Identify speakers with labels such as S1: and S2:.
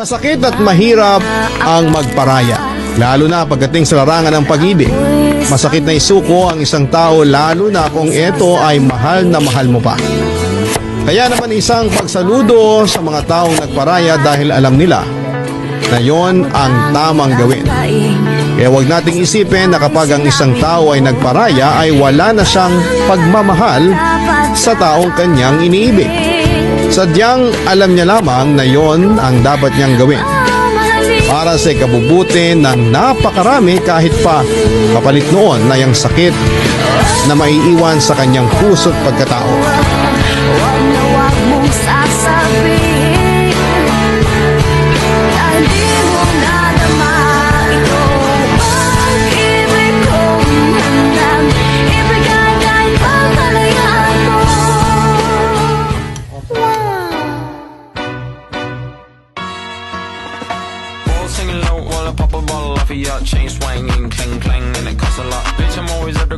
S1: Masakit at mahirap ang magparaya, lalo na pagdating sa larangan ng pag-ibig. Masakit na isuko ang isang tao lalo na kung ito ay mahal na mahal mo pa. Kaya naman isang pagsaludo sa mga taong nagparaya dahil alam nila na yon ang tamang gawin. Kaya huwag nating isipin na kapag ang isang tao ay nagparaya ay wala na siyang pagmamahal sa taong kanyang iniibig. Sadyang alam niya lamang na yon ang dapat niyang gawin para sa ikabubuti ng napakarami kahit pa kapalit noon na yung sakit na maiiwan sa kanyang puso't pagkatao.
S2: Huwag na huwag mong sasabihin dahil di mo nadama ito. Pag-ibig kong handang ibigay kahit pagkalayaan mo.
S3: Singing low while I pop a bottle off of your chain swinging, clang clang, and it costs a lot. Bitch, I'm always at the